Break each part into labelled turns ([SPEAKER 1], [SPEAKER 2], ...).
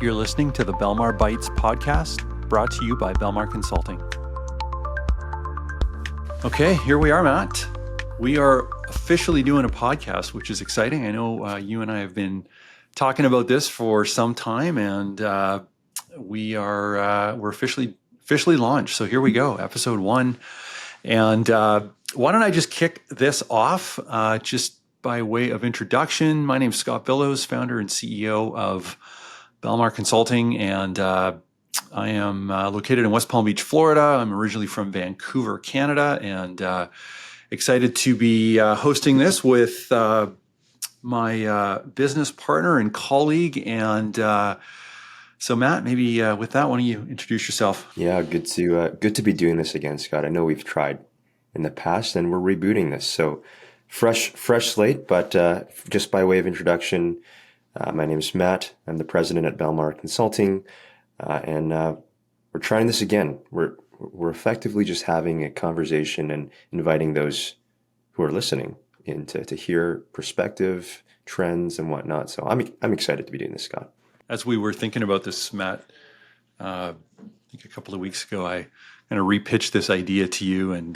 [SPEAKER 1] You're listening to the Belmar Bytes podcast, brought to you by Belmar Consulting. Okay, here we are, Matt. We are officially doing a podcast, which is exciting. I know you and I have been talking about this for some time, and we're officially launched. So here we go, episode 1. And why don't I just kick this off just by way of introduction. My name is Scott Billows, founder and CEO of Belmar Consulting, and I am located in West Palm Beach, Florida. I'm originally from Vancouver, Canada, and excited to be hosting this with my business partner and colleague. And so, Matt, maybe with that, why don't you introduce yourself?
[SPEAKER 2] Yeah, good to be doing this again, Scott. I know we've tried in the past, and we're rebooting this. So, fresh slate. But just by way of introduction, my name is Matt. I'm the president at Belmar Consulting, and we're trying this again. We're effectively just having a conversation and inviting those who are listening in to hear perspective, trends, and whatnot. So I'm excited to be doing this, Scott.
[SPEAKER 1] As we were thinking about this, Matt, I think a couple of weeks ago, I kind of repitched this idea to you, and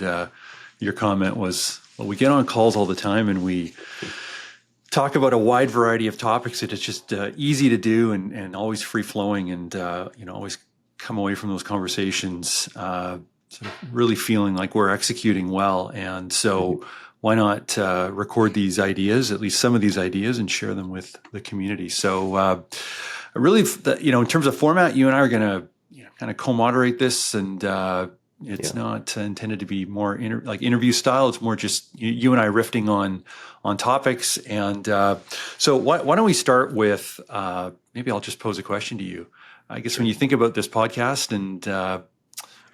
[SPEAKER 1] your comment was, well, we get on calls all the time and we talk about a wide variety of topics that it's just easy to do and always free flowing, and always come away from those conversations sort of really feeling like we're executing well. And so why not record these ideas, at least some of these ideas, and share them with the community? So really, in terms of format, you and I are going to kind of co-moderate this, and it's not intended to be more interview style. It's more just you and I riffing on topics. And so why don't we start with, maybe I'll just pose a question to you. I guess when you think about this podcast and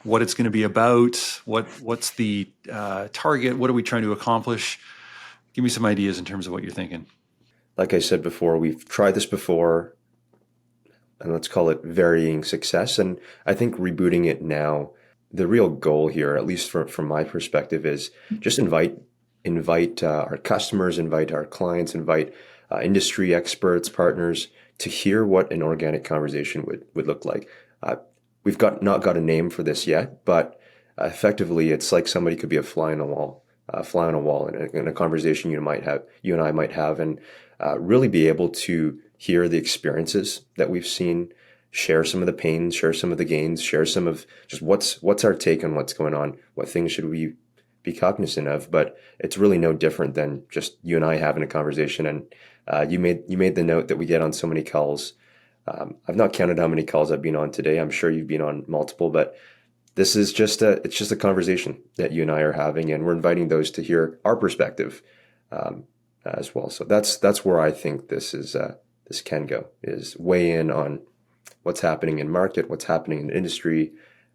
[SPEAKER 1] what it's going to be about, what's the target, what are we trying to accomplish? Give me some ideas in terms of what you're thinking.
[SPEAKER 2] Like I said before, we've tried this before, and let's call it varying success. And I think rebooting it now, the real goal here, at least from my perspective, is just invite our customers, invite our clients, invite industry experts, partners to hear what an organic conversation would look like. We've not got a name for this yet, but effectively, it's like somebody could be a fly on a wall in a conversation you and I might have, and really be able to hear the experiences that we've seen, share some of the pains, share some of the gains, share some of just what's our take on what's going on, what things should we be cognizant of. But it's really no different than just you and I having a conversation. And you made the note that we get on so many calls. I've not counted how many calls I've been on today. I'm sure you've been on multiple, but this is just a conversation that you and I are having, and we're inviting those to hear our perspective as well. So that's where I think this can go, is weigh in on what's happening in market, what's happening in the industry,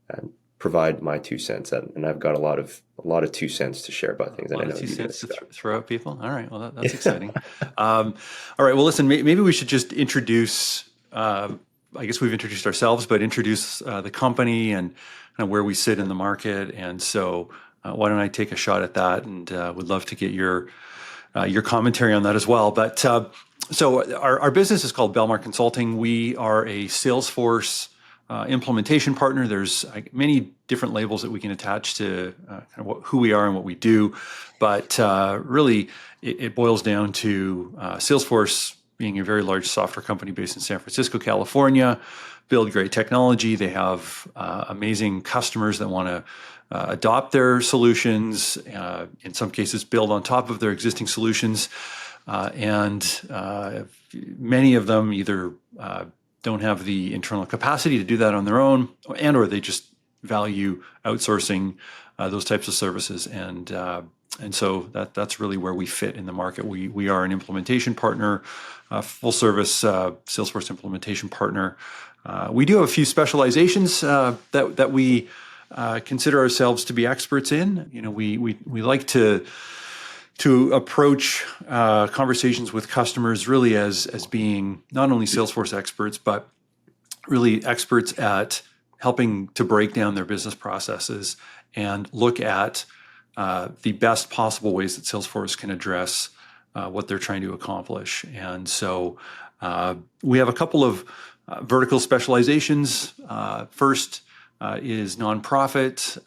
[SPEAKER 2] and provide my 2 cents. And I've got a lot of 2 cents to share about things.
[SPEAKER 1] A lot of 2 cents to throw out people. All right, well that's exciting. All right, well listen, maybe we should just introduce. I guess we've introduced ourselves, but introduce the company and kind of where we sit in the market. And so, why don't I take a shot at that? And would love to get your commentary on that as well. But so our business is called Belmar Consulting. We are a Salesforce implementation partner. There's many different labels that we can attach to kind of who we are and what we do, but really it boils down to Salesforce being a very large software company based in San Francisco, California, build great technology. They have amazing customers that want to adopt their solutions, in some cases build on top of their existing solutions. And many of them either don't have the internal capacity to do that on their own, or they just value outsourcing those types of services. And so that's really where we fit in the market. We are an implementation partner, full service Salesforce Implementation Partner. We do have a few specializations that we consider ourselves to be experts in. We like to approach conversations with customers really as being not only Salesforce experts, but really experts at helping to break down their business processes and look at the best possible ways that Salesforce can address what they're trying to accomplish. And so we have a couple of vertical specializations. First is nonprofit.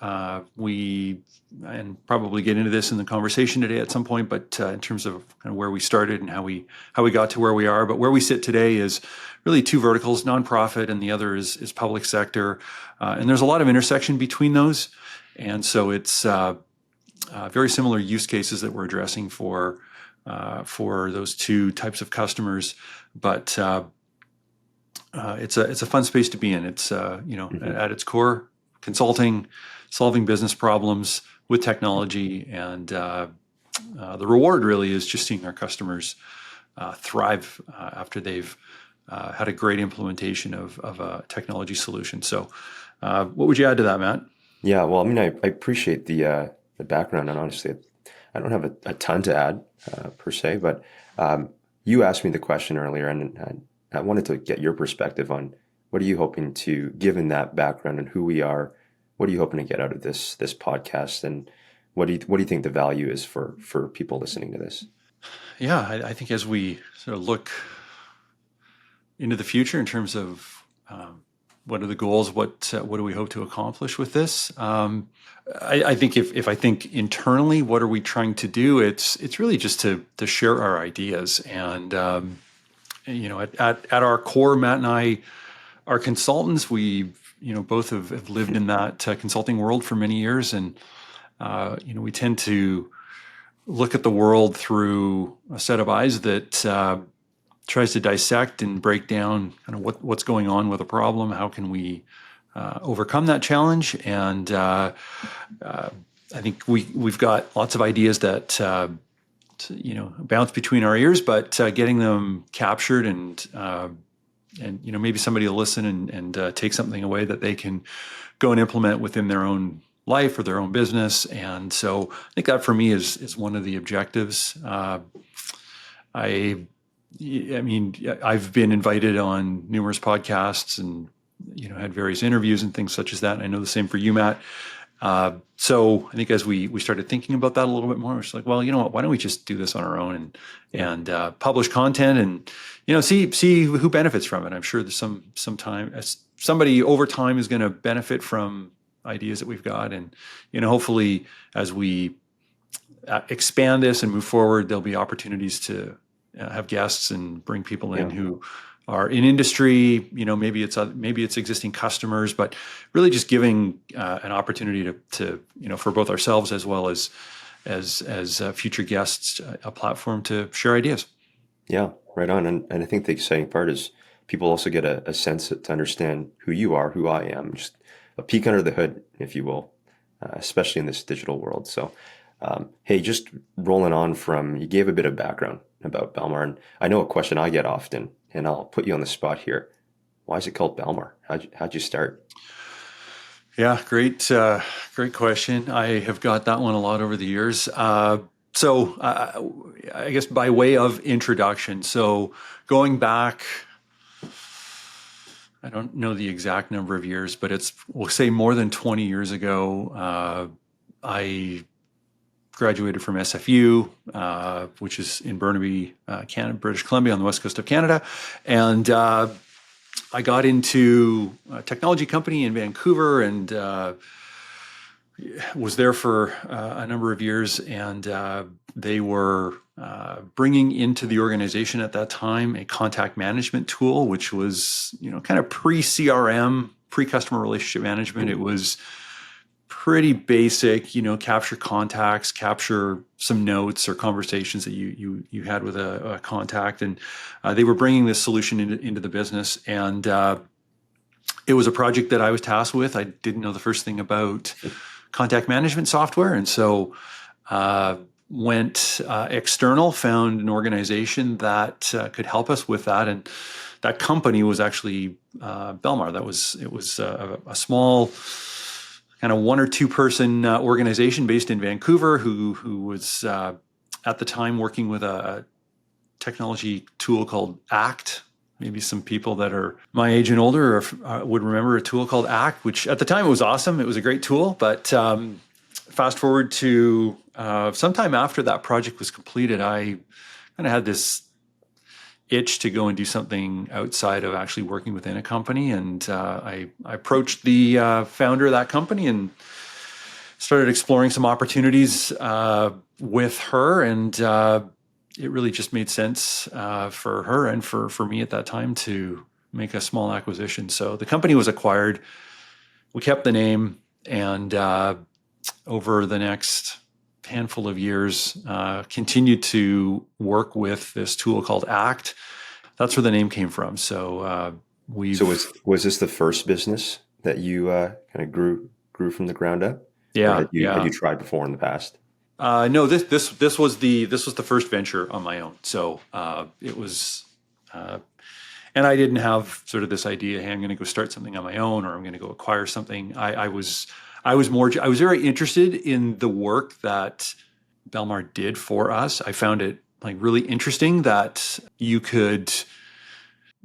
[SPEAKER 1] And probably get into this in the conversation today at some point, but in terms of kind of where we started and how we got to where we are. But where we sit today is really two verticals, nonprofit, and the other is public sector. And there's a lot of intersection between those. And so it's very similar use cases that we're addressing for those two types of customers. But it's a fun space to be in. It's at its core, consulting, solving business problems with technology, and the reward really is just seeing our customers thrive after they've had a great implementation of a technology solution. So, what would you add to that, Matt?
[SPEAKER 2] Yeah, well, I mean, I appreciate the background, and honestly, I don't have a ton to add per se, but you asked me the question earlier, and I wanted to get your perspective on what are you hoping to, given that background and who we are, what are you hoping to get out of this podcast, and what do you think the value is for people listening to this?
[SPEAKER 1] Yeah, I think as we sort of look into the future in terms of what are the goals, what do we hope to accomplish with this? I think if I think internally, what are we trying to do? It's really just to share our ideas, and at our core, Matt and I are consultants. We both have lived in that consulting world for many years, and we tend to look at the world through a set of eyes that tries to dissect and break down kind of what's going on with a problem. How can we overcome that challenge? And I think we've got lots of ideas that bounce between our ears, but getting them captured and maybe somebody will listen and take something away that they can go and implement within their own life or their own business. And so I think that for me is one of the objectives. I mean, I've been invited on numerous podcasts and had various interviews and things such as that. And I know the same for you, Matt. So I think as we started thinking about that a little bit more, it's like, well, you know what, why don't we just do this on our own and publish content and, see who benefits from it. I'm sure there's some time, somebody over time is going to benefit from ideas that we've got. And, hopefully as we expand this and move forward, there'll be opportunities to have guests and bring people in who are in industry, maybe it's existing customers, but really just giving an opportunity to for both ourselves as well as future guests a platform to share ideas.
[SPEAKER 2] Yeah, right on. And I think the exciting part is people also get a sense to understand who you are, who I am, just a peek under the hood, if you will, especially in this digital world. So, hey, just rolling on from, you gave a bit of background about Belmar, and I know a question I get often, and I'll put you on the spot here. Why is it called Belmar? How'd you start?
[SPEAKER 1] Yeah, great question. I have got that one a lot over the years. So I guess by way of introduction, so going back, I don't know the exact number of years, but we'll say more than 20 years ago, I graduated from SFU, which is in Burnaby, Canada, British Columbia on the west coast of Canada. And I got into a technology company in Vancouver and was there for a number of years. And they were bringing into the organization at that time a contact management tool, which was, kind of pre-CRM, pre-customer relationship management. It was pretty basic, capture contacts, capture some notes or conversations that you had with a contact. And they were bringing this solution into the business. And it was a project that I was tasked with. I didn't know the first thing about contact management software. And so went external, found an organization that could help us with that. And that company was actually Belmar. It was a small kind of one or two person organization based in Vancouver who was at the time working with a technology tool called ACT. Maybe some people that are my age and older would remember a tool called ACT, which at the time it was awesome. It was a great tool. But fast forward to sometime after that project was completed, I kind of had this itch to go and do something outside of actually working within a company. And I approached the founder of that company and started exploring some opportunities with her. And it really just made sense for her and for me at that time to make a small acquisition. So the company was acquired. We kept the name, and over the next handful of years, continued to work with this tool called ACT. That's where the name came from. So
[SPEAKER 2] So was this the first business that you kind of grew from the ground up, or
[SPEAKER 1] yeah,
[SPEAKER 2] had
[SPEAKER 1] yeah.
[SPEAKER 2] you tried before in the past?
[SPEAKER 1] No, this was the first venture on my own. So it was, and I didn't have sort of this idea, hey, I'm going to go start something on my own, or I'm going to go acquire something. I was very interested in the work that Belmar did for us. I found it like really interesting that you could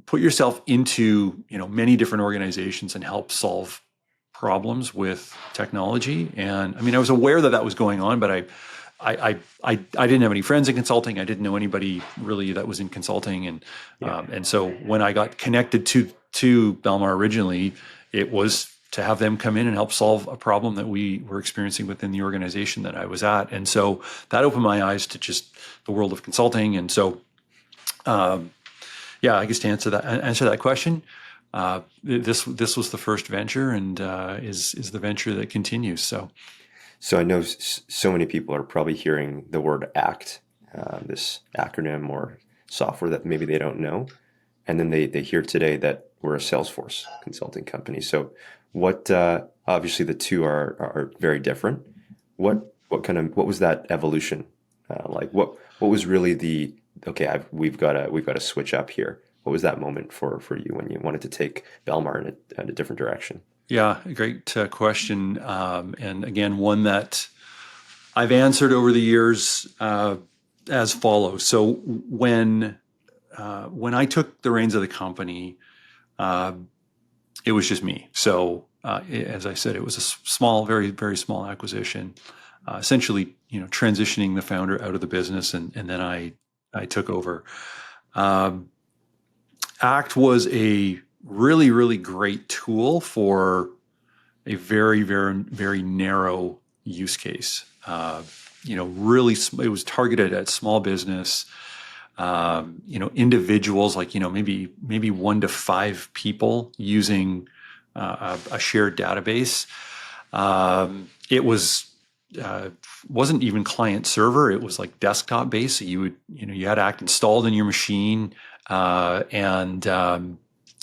[SPEAKER 1] put yourself into, many different organizations and help solve problems with technology. And I mean, I was aware that was going on, but I didn't have any friends in consulting. I didn't know anybody really that was in consulting. And so when I got connected to Belmar originally, it was to have them come in and help solve a problem that we were experiencing within the organization that I was at. And so that opened my eyes to just the world of consulting. And so, I guess to answer that question, this was the first venture, and is the venture that continues.
[SPEAKER 2] So I know so many people are probably hearing the word ACT, this acronym or software that maybe they don't know, and then they hear today that we're a Salesforce consulting company. So what obviously the two are very different. What was that evolution like? What was really the okay? We've got to switch up here. What was that moment for you when you wanted to take Belmar in a different direction?
[SPEAKER 1] Yeah, great question. And again, one that I've answered over the years as follows. So when I took the reins of the company, it was just me. So as I said, it was a small, very, very small acquisition, essentially, transitioning the founder out of the business, and then I took over. ACT was a really, really great tool for a very, very, very narrow use case. Really, it was targeted at small business, individuals, like, maybe 1 to 5 people using a shared database. It wasn't even client server. It was like desktop based. So you had ACT installed in your machine, and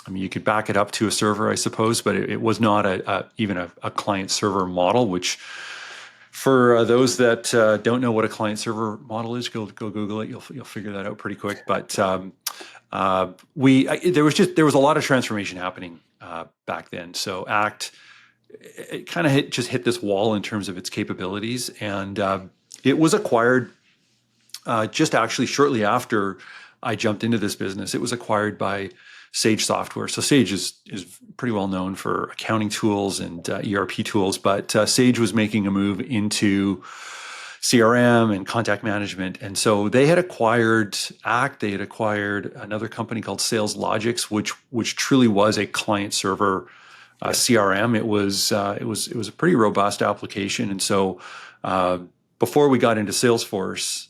[SPEAKER 1] I mean, you could back it up to a server, I suppose, but it was not even a client server model, which for those that don't know what a client server model is, go Google it. You'll figure that out pretty quick. But there was a lot of transformation happening back then. So ACT, it kind of hit this wall in terms of its capabilities, and it was acquired just actually shortly after I jumped into this business. It was acquired by Sage Software. So Sage is pretty well known for accounting tools and ERP tools, but Sage was making a move into CRM and contact management. And so they had acquired ACT. They had acquired another company called Sales Logics, which truly was a client server CRM. It was a pretty robust application. And so before we got into Salesforce,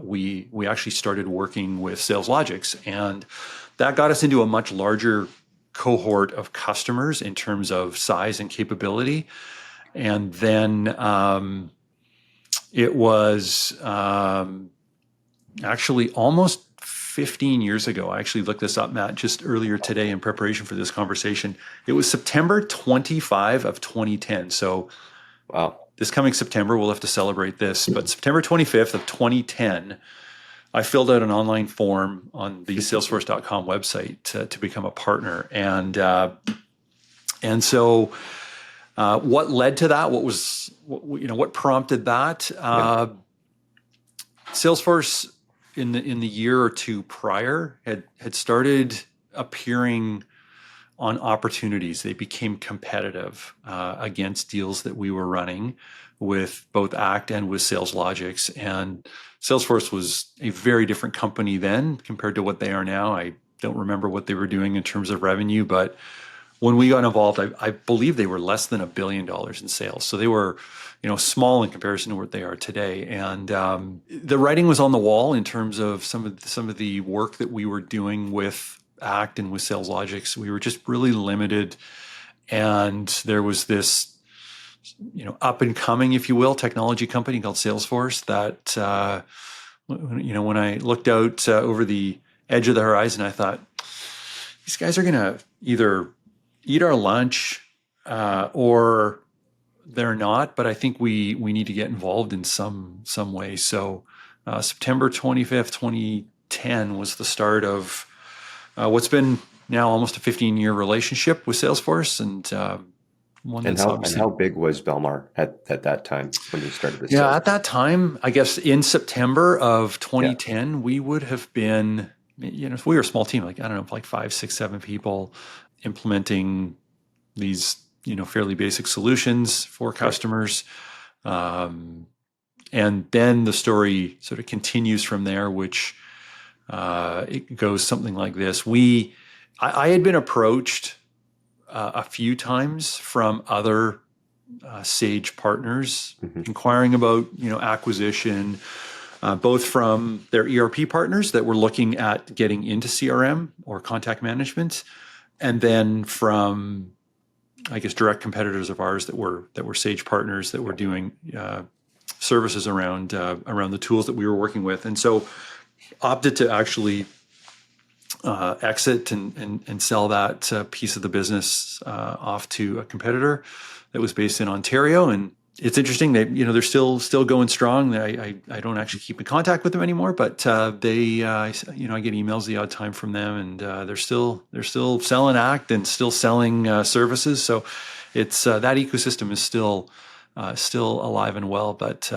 [SPEAKER 1] we actually started working with Sales Logics, and that got us into a much larger cohort of customers in terms of size and capability. And then it was actually almost 15 years ago. I actually looked this up, Matt, just earlier today in preparation for this conversation. It was September 25 of 2010. So
[SPEAKER 2] Wow.
[SPEAKER 1] This coming September, we'll have to celebrate this, but September 25th of 2010, I filled out an online form on the Salesforce.com website to become a partner. And so what led to that? What prompted that? Salesforce in the year or two prior had started appearing on opportunities. They became competitive against deals that we were running with both ACT and with SalesLogix. And Salesforce was a very different company then compared to what they are now. I don't remember what they were doing in terms of revenue, but when we got involved, I believe they were less than $1 billion in sales. So they were, small in comparison to what they are today. And the writing was on the wall in terms of some of the work that we were doing with ACT and with SalesLogix. We were just really limited, and there was this, up and coming, if you will, technology company called Salesforce that, when I looked out over the edge of the horizon, I thought, these guys are going to either eat our lunch or they're not, but I think we need to get involved in some way. So September 25th, 2010 was the start of what's been now almost a 15-year relationship with Salesforce, and one that's obviously...
[SPEAKER 2] And how big was Belmar at that time when you started this?
[SPEAKER 1] Yeah, at that time, I guess in September of 2010, we would have been, we were a small team, like 5, 6, 7 people implementing these, fairly basic solutions for customers. And then the story sort of continues from there, which it goes something like this. I had been approached a few times from other Sage partners inquiring about, acquisition, both from their ERP partners that were looking at getting into CRM or contact management, and then from, I guess, direct competitors of ours that were Sage partners that were doing services around the tools that we were working with, and so opted to actually exit and sell that piece of the business off to a competitor that was based in Ontario. And it's interesting, they're still going strong. I don't actually keep in contact with them anymore, but I get emails the odd time from them, and they're still selling ACT and still selling services. So it's that ecosystem is still alive and well. But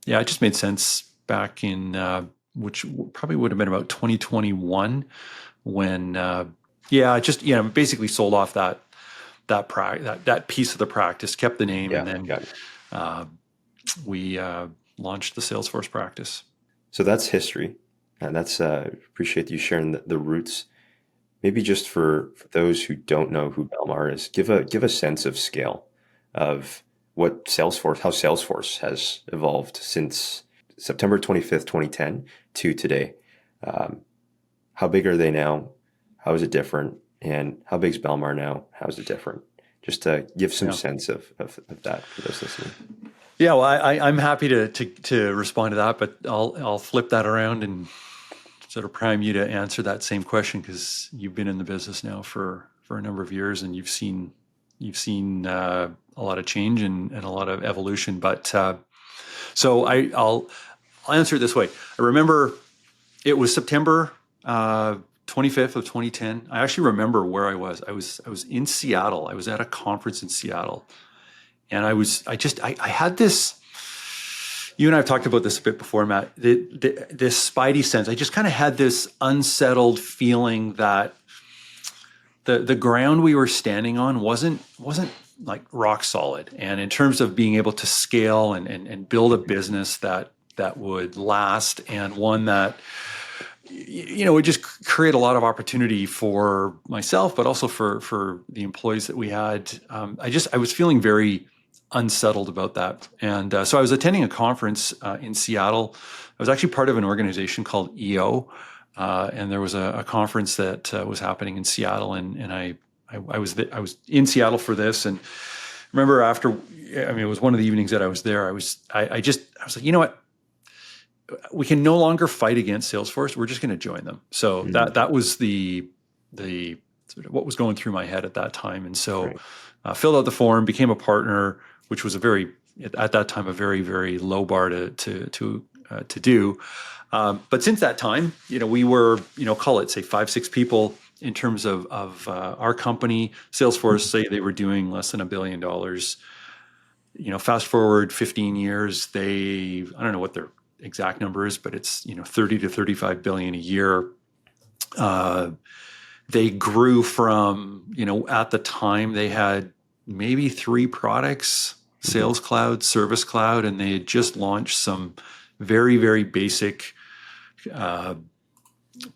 [SPEAKER 1] it just made sense back in which probably would have been about 2021 when basically sold off that piece of the practice, kept the name, and then we launched the Salesforce practice.
[SPEAKER 2] So that's history, and that's appreciate you sharing the roots. Maybe just for those who don't know who Belmar is, give a sense of scale of how Salesforce has evolved since September 25th, 2010 to today. How big are they now? How is it different? And how big is Belmar now? How is it different? Just to give some sense of that for those listening.
[SPEAKER 1] Yeah, well, I'm happy to respond to that, but I'll flip that around and sort of prime you to answer that same question, because you've been in the business now for a number of years, and you've seen a lot of change and a lot of evolution. But so I'll answer it this way. I remember it was September 25th of 2010. I actually remember where I was. I was in Seattle. I was at a conference in Seattle, and I had this. You and I have talked about this a bit before, Matt. This spidey sense. I just kind of had this unsettled feeling that the ground we were standing on wasn't like rock solid. And in terms of being able to scale and build a business that would last, and one that would just create a lot of opportunity for myself, but also for the employees that we had. I was feeling very unsettled about that. And so I was attending a conference in Seattle. I was actually part of an organization called EO, and there was a conference that was happening in Seattle, and I was in Seattle for this. And remember it was one of the evenings that I was there. I was like, you know what? We can no longer fight against Salesforce. We're just going to join them. So that was the sort of what was going through my head at that time. And so filled out the form, became a partner, which was at that time a very, very low bar to do. But since that time, we were, call it, say, 5, 6 people in terms of our company. Salesforce, say they were doing less than $1 billion. Fast forward 15 years, I don't know what their exact number is, but it's 30 to 35 billion a year. They grew from, at the time they had maybe 3 products
[SPEAKER 2] Mhm.
[SPEAKER 1] Sales Cloud, Service Cloud, and they had just launched some very, very basic uh,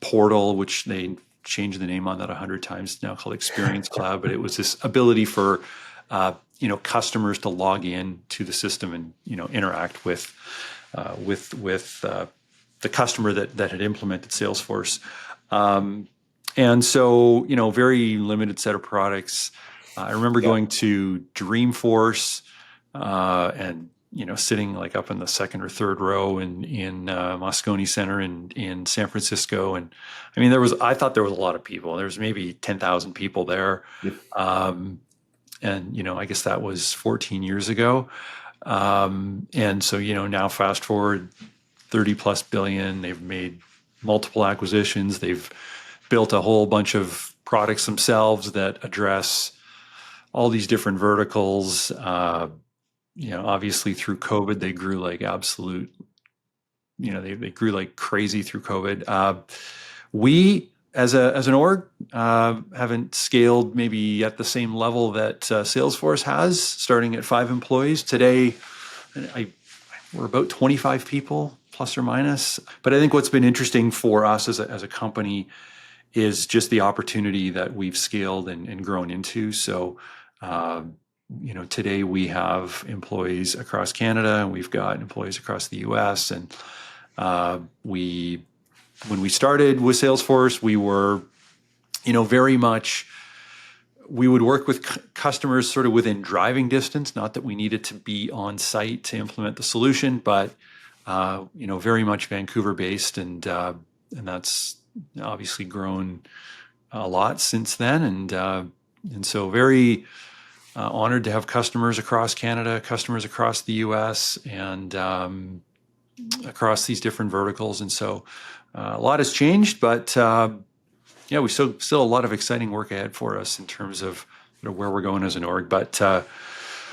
[SPEAKER 1] portal, which they changed the name on that 100 times now, called Experience Cloud. But it was this ability for customers to log in to the system and interact with the customer that had implemented Salesforce. And so, very limited set of products. I remember
[SPEAKER 2] Yeah.
[SPEAKER 1] going to Dreamforce and sitting like up in the second or third row in Moscone Center in San Francisco, and I mean I thought there was a lot of people. There was maybe 10,000 people there, um, and I guess that was 14 years ago. And so now fast forward 30 plus billion, they've made multiple acquisitions, they've built a whole bunch of products themselves that address all these different verticals. Obviously through COVID, they grew like absolute, they grew like crazy through COVID. We, as an org, haven't scaled maybe at the same level that Salesforce has, starting at 5 employees. Today, we're about 25 people, plus or minus. But I think what's been interesting for us as a company is just the opportunity that we've scaled and grown into. So, today we have employees across Canada, and we've got employees across the US. And when we started with Salesforce, we were, very much, we would work with customers sort of within driving distance, not that we needed to be on site to implement the solution, but, very much Vancouver based. And that's obviously grown a lot since then. And so very honored to have customers across Canada, customers across the US, and across these different verticals. And so a lot has changed, but yeah, we still a lot of exciting work ahead for us in terms of where we're going as an org. But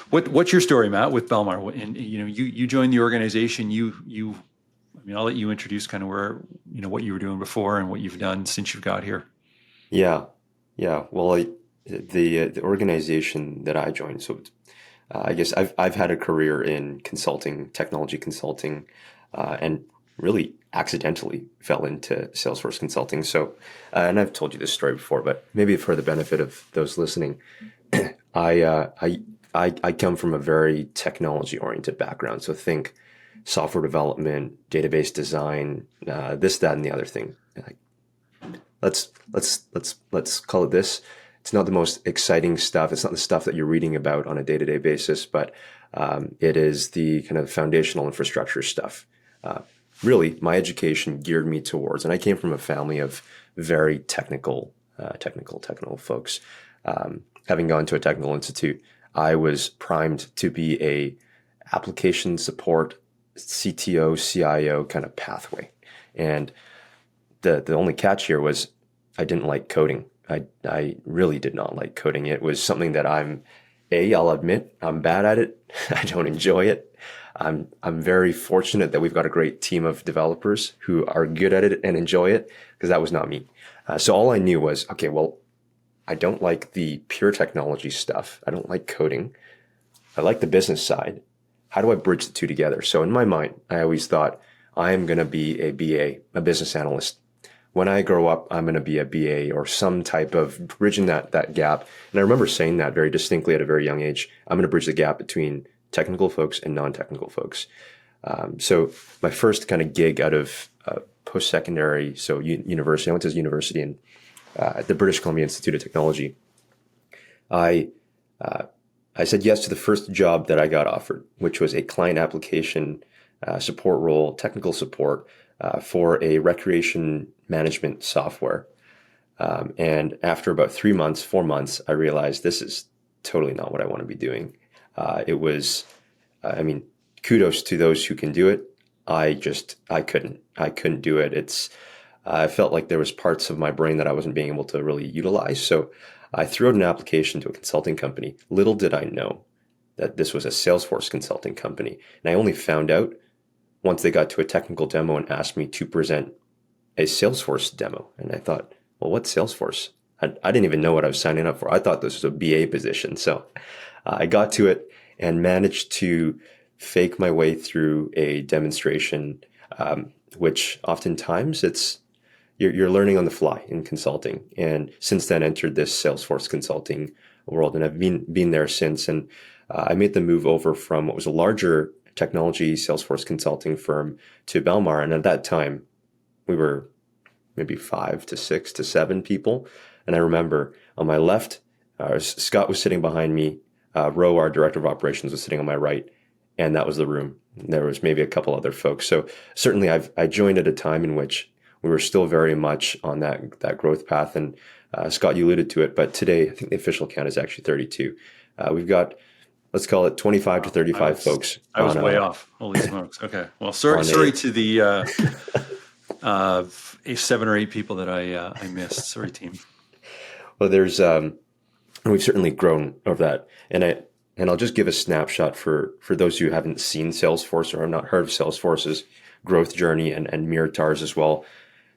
[SPEAKER 1] what's your story, Matt, with Belmar? And you joined the organization. I mean, I'll let you introduce kind of where what you were doing before and what you've done since you've got here.
[SPEAKER 2] Yeah. Yeah. Well, the organization that I joined, so I guess I've had a career in consulting, technology consulting, and really accidentally fell into Salesforce Consulting. So, and I've told you this story before, but maybe for the benefit of those listening, I uh, I I come from a very technology oriented background. So think software development, database design, this, that, and the other thing. Like, let's call it this. It's not the most exciting stuff. It's not the stuff that you're reading about on a day-to-day basis, but it is the kind of foundational infrastructure stuff. Uh, Really, my education geared me towards, and I came from a family of very technical folks. Having gone to a technical institute, I was primed to be a application support CTO, CIO kind of pathway. And the only catch here was I didn't like coding. I really did not like coding. It was something that I'll admit, I'm bad at it. I don't enjoy it. I'm very fortunate that we've got a great team of developers who are good at it and enjoy it, because that was not me. So all I knew was, okay, well, I don't like the pure technology stuff. I don't like coding. I like the business side. How do I bridge the two together? So in my mind, I always thought I am going to be a BA, a business analyst. When I grow up, I'm going to be a BA or some type of bridging that gap. And I remember saying that very distinctly at a very young age. I'm going to bridge the gap between technical folks and non-technical folks. So my first kind of gig out of post-secondary, so university, I went to university in at the British Columbia Institute of Technology. I I said yes to the first job that I got offered, which was a client application support role, technical support for a recreation management software. And after about 3 months, 4 months, I realized this is totally not what I want to be doing. It was, I mean, kudos to those who can do it. I couldn't do it. I felt like there was parts of my brain that I wasn't being able to really utilize. So I threw out an application to a consulting company. Little did I know that this was a Salesforce consulting company. And I only found out once they got to a technical demo and asked me to present a Salesforce demo. And I thought, well, what's Salesforce? I didn't even know what I was signing up for. I thought this was a BA position. So I got to it, and managed to fake my way through a demonstration, which oftentimes you're learning on the fly in consulting. And since then entered this Salesforce consulting world, and I've been there since. And I made the move over from what was a larger technology Salesforce consulting firm to Belmar. And at that time, we were maybe 5 to 6 to 7 people. And I remember on my left, Scott was sitting behind me. Ro, our director of operations, was sitting on my right, and that was the room. There was maybe a couple other folks. So certainly I joined at a time in which we were still very much on that growth path. And Scott, you alluded to it, but today I think the official count is actually 32. We've got, let's call it 25 to 35 folks.
[SPEAKER 1] I was way off. Holy smokes. Okay. Well, sorry to the 7 or 8 people that I missed. Sorry, team.
[SPEAKER 2] Well, we've certainly grown over that. And I'll just give a snapshot for those who haven't seen Salesforce or have not heard of Salesforce's growth journey and Miritar's as well.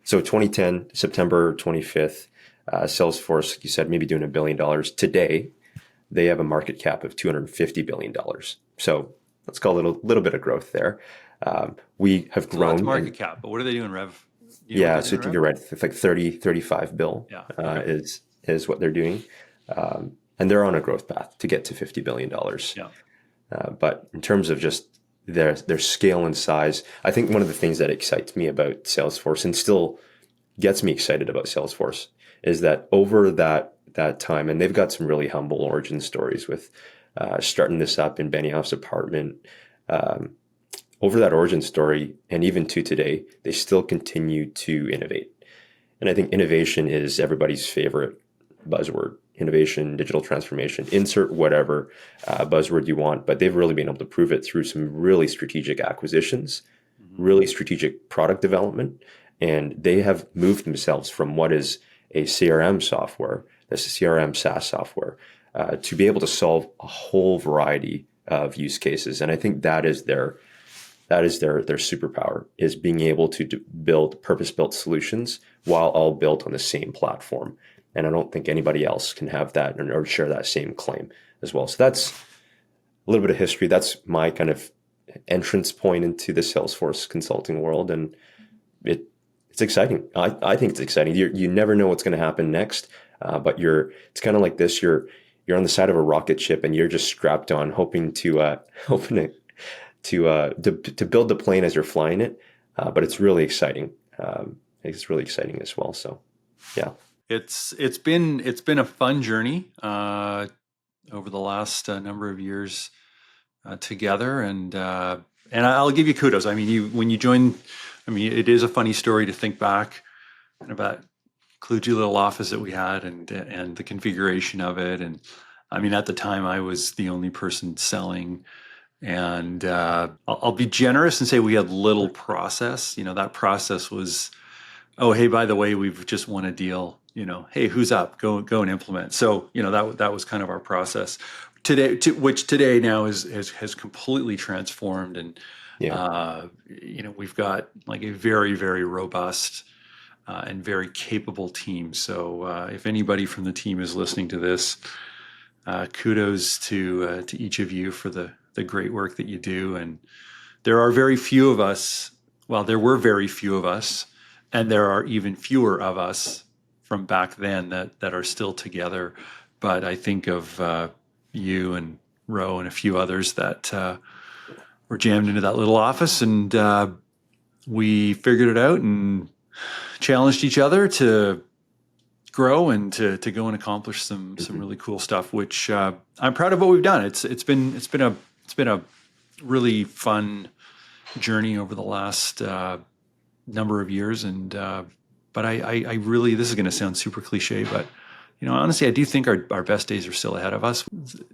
[SPEAKER 2] So 2010, September 25th, Salesforce, like you said, maybe doing $1 billion. Today, they have a market cap of $250 billion. So let's call it a little bit of growth there. We have grown.
[SPEAKER 1] That's market cap, but what are they doing, Rev?
[SPEAKER 2] Yeah, so I think you're right. It's like 35 bill is what they're doing. And they're on a growth path to get to $50 billion.
[SPEAKER 1] Yeah.
[SPEAKER 2] But in terms of just their scale and size, I think one of the things that excites me about Salesforce and still gets me excited about Salesforce is that over that time, and they've got some really humble origin stories with starting this up in Benioff's apartment. Over that origin story, and even to today, they still continue to innovate. And I think innovation is everybody's favorite buzzword. Innovation, digital transformation, insert whatever buzzword you want, but they've really been able to prove it through some really strategic acquisitions, really strategic product development, and they have moved themselves from what is a CRM software, that's a CRM SaaS software, to be able to solve a whole variety of use cases. And I think that is their superpower, is being able to build purpose-built solutions while all built on the same platform. And I don't think anybody else can have that or share that same claim as well. So that's a little bit of history. That's my kind of entrance point into the Salesforce consulting world. And it's exciting. I think it's exciting. You never know what's going to happen next, but it's kind of like this. You're on the side of a rocket ship and you're just strapped on, hoping to build the plane as you're flying it. But it's really exciting. It's really exciting as well. So, yeah.
[SPEAKER 1] It's been a fun journey over the last number of years together, and I'll give you kudos. I mean, when you joined, I mean, it is a funny story to think back and about kludgy little office that we had and the configuration of it. And I mean, at the time, I was the only person selling. And I'll be generous and say we had little process. That process was, oh, hey, by the way, we've just won a deal. Hey, who's up? Go and implement. So, that was kind of our process today, which today now has completely transformed. And, we've got like a very, very robust and very capable team. So if anybody from the team is listening to this, kudos to each of you for the great work that you do. And there are very few of us. Well, there were very few of us, and there are even fewer of us from back then that are still together. But I think of you and Ro and a few others that were jammed into that little office, and we figured it out and challenged each other to grow and to go and accomplish some really cool stuff, which I'm proud of what we've done. It's been a really fun journey over the last number of years, and but I really, this is going to sound super cliche, but honestly, I do think our best days are still ahead of us.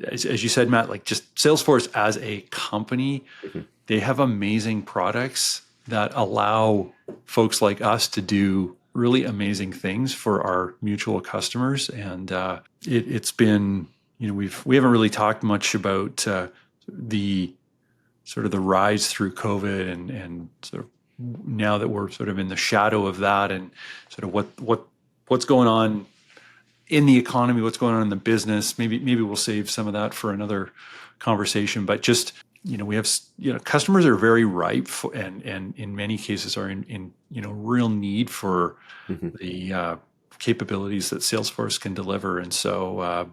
[SPEAKER 1] As you said, Matt, like just Salesforce as a company, they have amazing products that allow folks like us to do really amazing things for our mutual customers. And it's been, we haven't really talked much about the sort of the rise through COVID and sort of now that we're sort of in the shadow of that and sort of what's going on in the economy, what's going on in the business. Maybe we'll save some of that for another conversation. But just, we have, customers are very ripe for, and in many cases are in real need for the capabilities that Salesforce can deliver. And so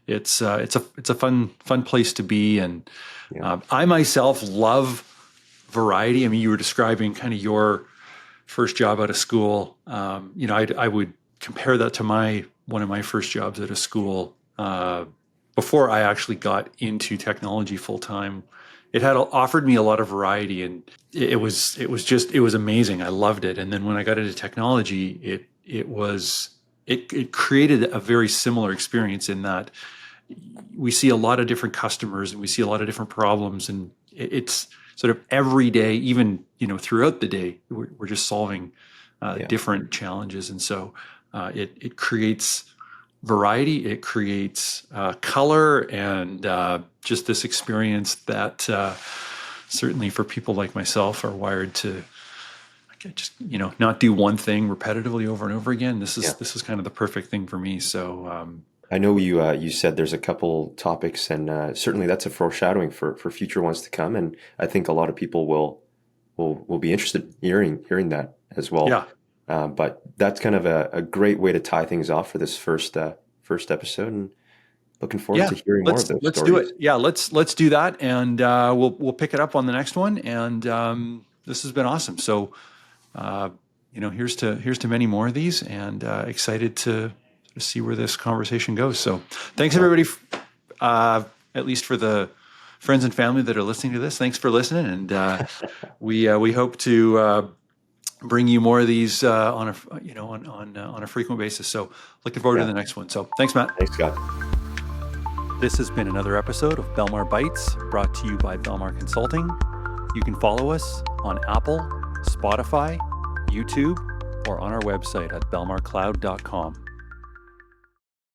[SPEAKER 1] it's a fun place to be. And I myself love variety. I mean, you were describing kind of your first job out of school. I would compare that to one of my first jobs at a school before I actually got into technology full time. It had offered me a lot of variety, and it was amazing. I loved it. And then when I got into technology, it created a very similar experience in that we see a lot of different customers and we see a lot of different problems, and it's sort of every day, even throughout the day, we're just solving different challenges. And so it creates variety, it creates color, and just this experience that certainly for people like myself are wired to just not do one thing repetitively over and over again. This is kind of the perfect thing for me. So
[SPEAKER 2] I know you said there's a couple topics, and certainly that's a foreshadowing for future ones to come. And I think a lot of people will be interested in hearing that as well.
[SPEAKER 1] Yeah.
[SPEAKER 2] But that's kind of a great way to tie things off for this first episode, and looking forward to hearing more of those
[SPEAKER 1] let's
[SPEAKER 2] stories.
[SPEAKER 1] do it. Yeah, let's do that, and we'll pick it up on the next one. And this has been awesome. So here's to many more of these, and excited to see where this conversation goes. So thanks everybody, at least for the friends and family that are listening to this. Thanks for listening, and we hope to bring you more of these on a frequent basis. So looking forward to the next one. So thanks, Matt.
[SPEAKER 2] Thanks, Scott.
[SPEAKER 1] This has been another episode of Belmar Bytes, brought to you by Belmar Consulting. You can follow us on Apple, Spotify, YouTube, or on our website at belmarcloud.com.